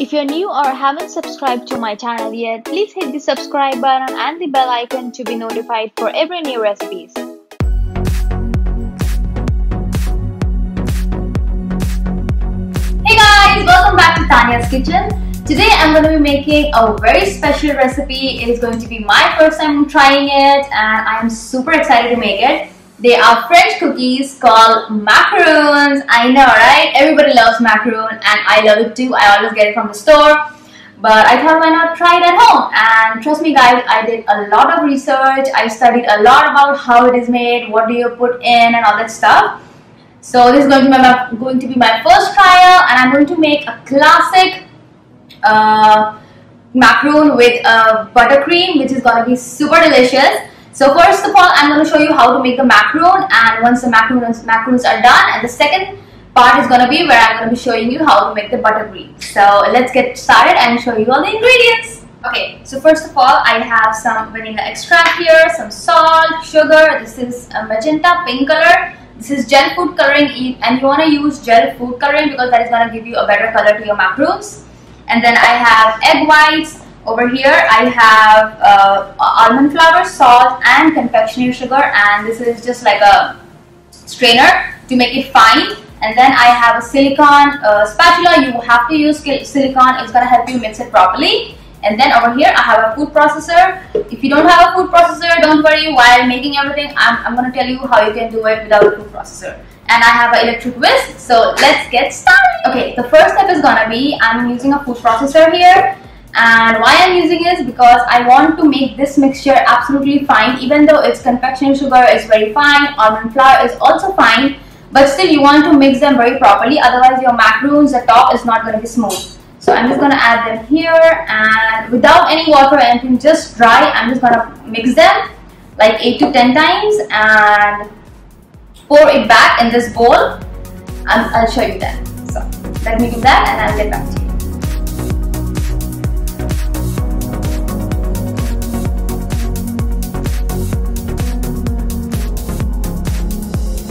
If you're new or haven't subscribed to my channel yet, please hit the subscribe button and the bell icon to be notified for every new recipes. Hey guys, welcome back to Tanya's Kitchen. Today I'm going to be making a very special recipe. It is going to be my first time trying it and I am super excited to make it. They are French cookies called macaroons. I know, right? Everybody loves macaroon and I love it too. I always get it from the store. But I thought, why not try it at home? And trust me guys, I did a lot of research. I studied a lot about how it is made, what do you put in and all that stuff. So this is going to be my first trial and I'm going to make a classic macaroon with buttercream, which is going to be super delicious. So first of all, I'm going to show you how to make the macaroon, and once the macaroons are done, and the second part is going to be where I'm going to be showing you how to make the buttercream. So let's get started and show you all the ingredients. Okay, so first of all, I have some vanilla extract here, some salt, sugar. This is a magenta pink color. This is gel food coloring, and you want to use gel food coloring because that is going to give you a better color to your macaroons. And then I have egg whites. Over here I have almond flour, salt and confectionery sugar, and this is just like a strainer to make it fine. And then I have a silicone spatula. You have to use silicone, it's going to help you mix it properly. And then over here I have a food processor. If you don't have a food processor, don't worry, while making everything I'm going to tell you how you can do it without a food processor. And I have an electric whisk, so let's get started. Okay, the first step is going to be, I'm using a food processor here. And why I'm using it is because I want to make this mixture absolutely fine. Even though it's confectionery sugar is very fine, almond flour is also fine, but still you want to mix them very properly, otherwise your macaroons, the top is not going to be smooth. So I'm just going to add them here, and without any water or anything, just dry, I'm just going to mix them like 8 to 10 times and pour it back in this bowl. I'll show you that. So let me do that and I'll get back to you.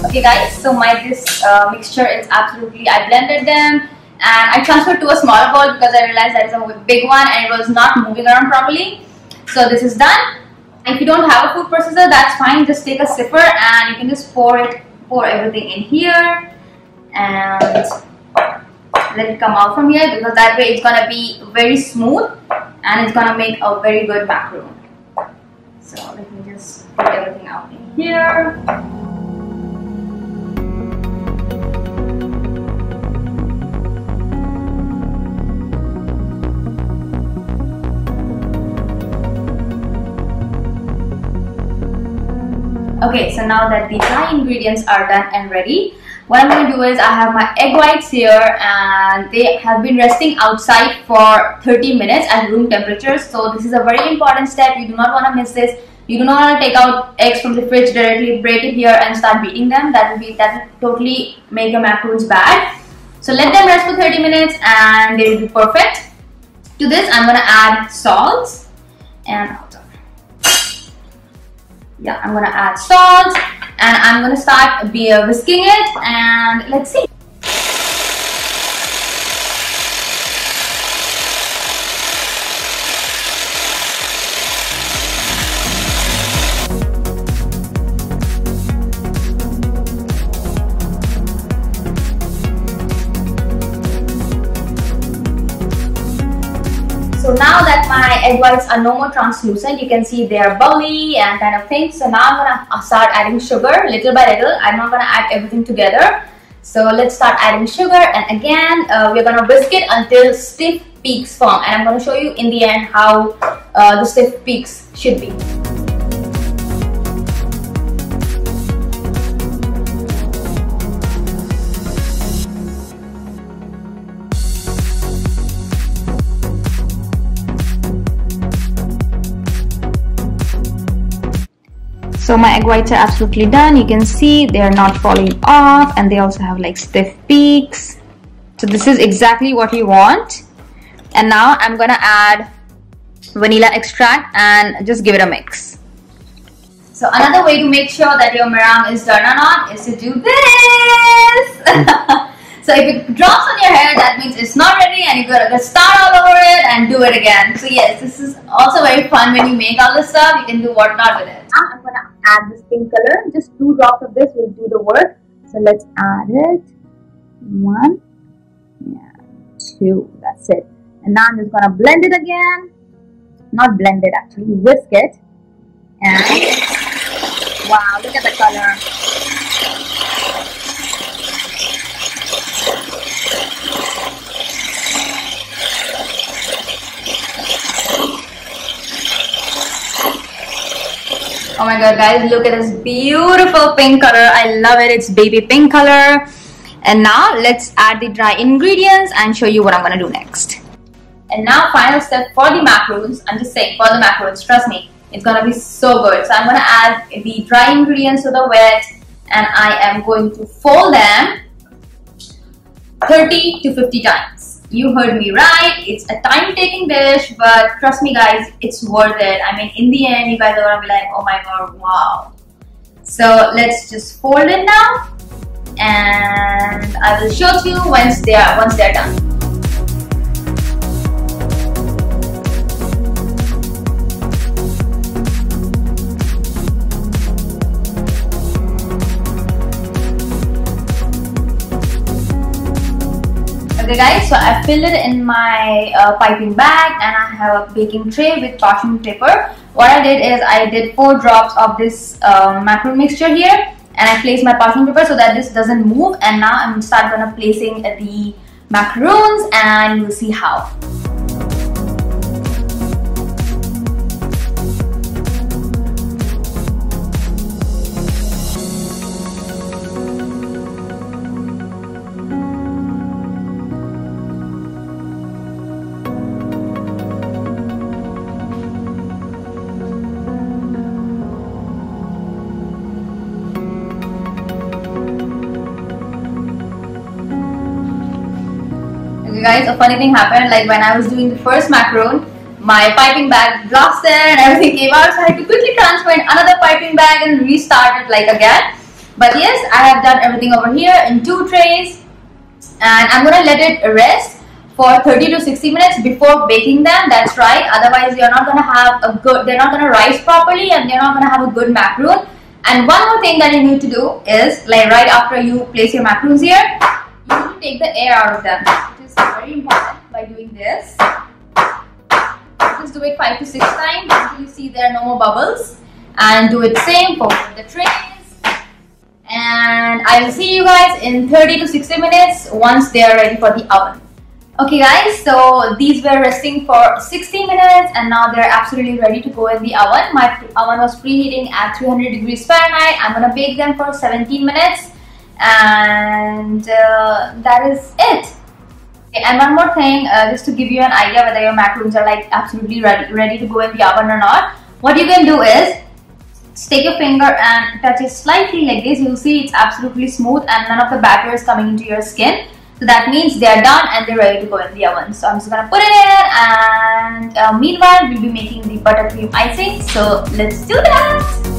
Okay guys, so this mixture is absolutely, I blended them and I transferred to a smaller bowl because I realized that is a big one and it was not moving around properly. So this is done. If you don't have a food processor, that's fine. Just take a sipper and you can just pour everything in here and let it come out from here, because that way it's gonna be very smooth and it's gonna make a very good macaroon. So let me just put everything out in here. Okay, so now that the dry ingredients are done and ready, what I'm going to do is I have my egg whites here and they have been resting outside for 30 minutes at room temperature. So this is a very important step. You do not want to miss this. You do not want to take out eggs from the fridge directly, break it here and start beating them. That will totally make your macaroons bad. So let them rest for 30 minutes and they will be perfect. To this I'm going to add salt and I'm going to add salt and I'm going to start whisking it and let's see. So now that my egg whites are no more translucent, you can see they are bubbly and kind of thing. So now I'm going to start adding sugar little by little. I'm not going to add everything together. So let's start adding sugar, and again we're going to whisk it until stiff peaks form, and I'm going to show you in the end how the stiff peaks should be. So my egg whites are absolutely done. You can see they are not falling off and they also have like stiff peaks. So this is exactly what you want. And now I'm gonna add vanilla extract and just give it a mix. So another way to make sure that your meringue is done or not is to do this. So if it drops on your hair, that means it's not ready and you gotta start all over it and do it again. So yes, this is also very fun when you make all this stuff. You can do whatnot with it. Now I'm gonna add this pink color. Just 2 drops of this will do the work. So let's add it. 1, 2. That's it. And now I'm just gonna blend it again. Not blend it actually, whisk it. And wow, look at the color. Oh my god guys, look at this beautiful pink color. I love it. It's baby pink color. And now let's add the dry ingredients and show you what I'm gonna do next. And now final step for the macaroons. I'm just saying for the macaroons, trust me, it's gonna be so good. So I'm gonna add the dry ingredients to the wet and I am going to fold them 30 to 50 times. You heard me right, it's a time-taking dish, but trust me guys, it's worth it. I mean, in the end, you guys are gonna be like, oh my god, wow. So let's just fold it now, and I will show you once they're done. Okay guys, so I filled it in my piping bag and I have a baking tray with parchment paper. What I did is I did 4 drops of this macaroon mixture here and I placed my parchment paper so that this doesn't move, and now I'm gonna placing the macaroons and you'll see how. Guys, a funny thing happened. Like when I was doing the first macaroon, my piping bag blasted and everything came out, so I had to quickly transfer in another piping bag and restart it like again. But yes, I have done everything over here in 2 trays, and I'm gonna let it rest for 30 to 60 minutes before baking them. That's right, otherwise you're not gonna have a good, they're not gonna rise properly and you're not gonna have a good macaroon. And one more thing that you need to do is, like right after you place your macaroons here, you need to take the air out of them. Very important by doing this. Just do it 5 to 6 times until you see there are no more bubbles, and do it same for the trays. And I will see you guys in 30 to 60 minutes once they are ready for the oven. Okay guys, so these were resting for 60 minutes and now they're absolutely ready to go in the oven. My oven was preheating at 300 degrees Fahrenheit. I'm gonna bake them for 17 minutes and that is it. And one more thing, just to give you an idea whether your macaroons are like absolutely ready to go in the oven or not. What you can do is take your finger and touch it slightly like this. You'll see it's absolutely smooth and none of the batter is coming into your skin. So that means they are done and they're ready to go in the oven. So I'm just gonna put it in, and meanwhile we'll be making the buttercream icing. So let's do that.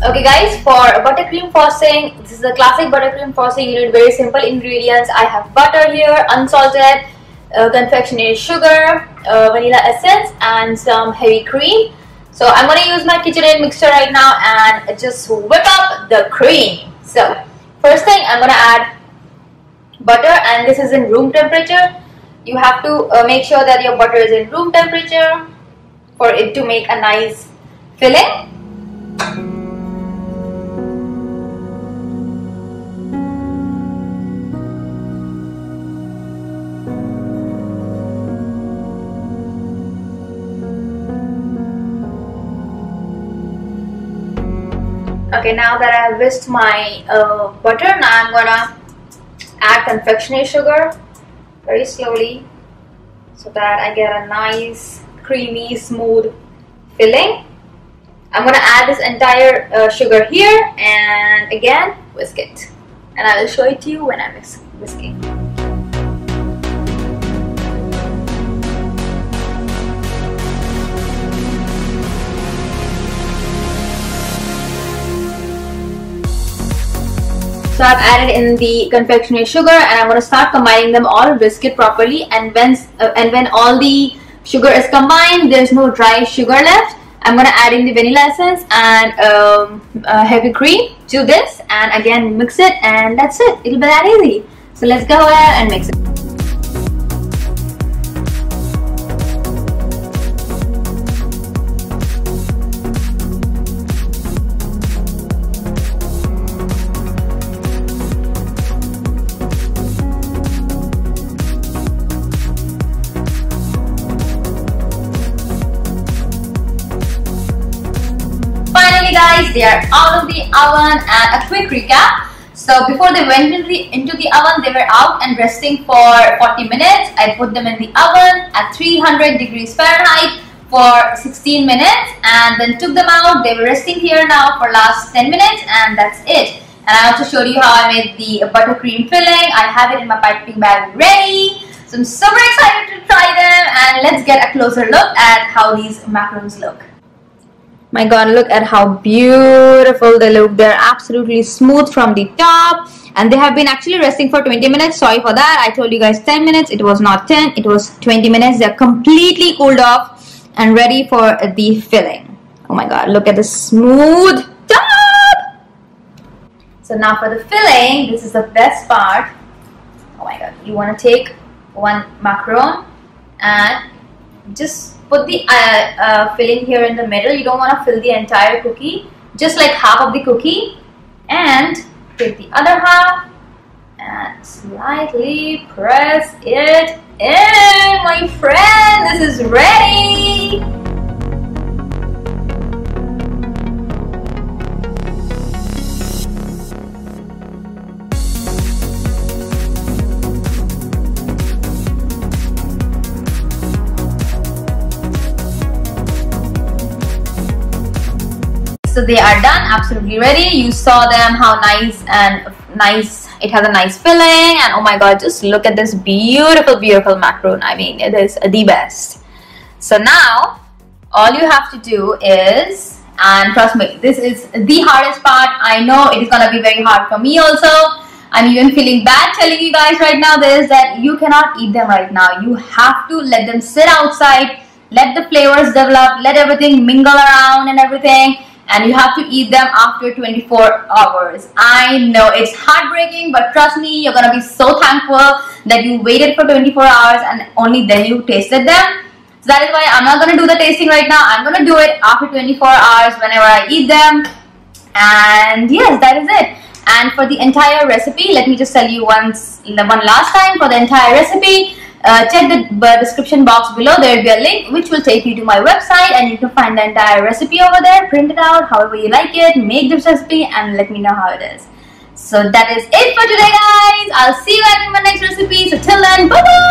Okay guys, for buttercream frosting, this is a classic buttercream frosting. You need very simple ingredients. I have butter here, unsalted, confectionery sugar, vanilla essence, and some heavy cream. So I'm going to use my KitchenAid mixer right now and just whip up the cream. So first thing, I'm going to add butter, and this is in room temperature. You have to make sure that your butter is in room temperature for it to make a nice filling. Okay, now that I have whisked my butter, now I'm gonna add confectionery sugar very slowly. so that I get a nice creamy smooth filling. I'm going to add this entire sugar here and again whisk it, and I will show it to you when I'm whisking. So I've added in the confectionery sugar, and I'm going to start combining them all, whisk it properly, and when all the sugar is combined, there's no dry sugar left, I'm going to add in the vanilla essence and heavy cream to this, and again mix it, and that's it. It'll be that easy. So let's go ahead and mix it. Finally guys, they are out of the oven, and a quick recap. So before they went into the oven, they were out and resting for 40 minutes. I put them in the oven at 300 degrees Fahrenheit for 16 minutes and then took them out. They were resting here now for last 10 minutes, and that's it. And I also showed you how I made the buttercream filling. I have it in my piping bag ready. So I'm super excited to try them, and let's get a closer look at how these macarons look. My god, look at how beautiful they look. They're absolutely smooth from the top, and they have been actually resting for 20 minutes. Sorry for that. I told you guys 10 minutes. It was not 10, it was 20 minutes. They're completely cooled off and ready for the filling. Oh my god, look at the smooth top. So now for the filling, this is the best part. Oh my god, you want to take one macaron and just put the filling here in the middle. You don't want to fill the entire cookie, just like half of the cookie, and take the other half and slightly press it in. My friend, this is ready. So they are done, absolutely ready. You saw them, how nice it has a nice filling, and oh my god, just look at this beautiful macaroon. I mean, it is the best. So now all you have to do is, and trust me, this is the hardest part. I know it is gonna be very hard for me also. I'm even feeling bad telling you guys right now this, that you cannot eat them right now. You have to let them sit outside, let the flavors develop, let everything mingle around and everything, and you have to eat them after 24 hours. I know it's heartbreaking, but trust me, you're gonna be so thankful that you waited for 24 hours and only then you tasted them. So that is why I'm not gonna do the tasting right now. I'm gonna do it after 24 hours whenever I eat them. And yes, that is it. And for the entire recipe, let me just tell you one last time. For the entire recipe, check the description box below. There will be a link which will take you to my website, and you can find the entire recipe over there. Print it out however you like it, make this recipe, and let me know how it is. So that is it for today guys. I'll see you guys in my next recipe. So till then, bye bye.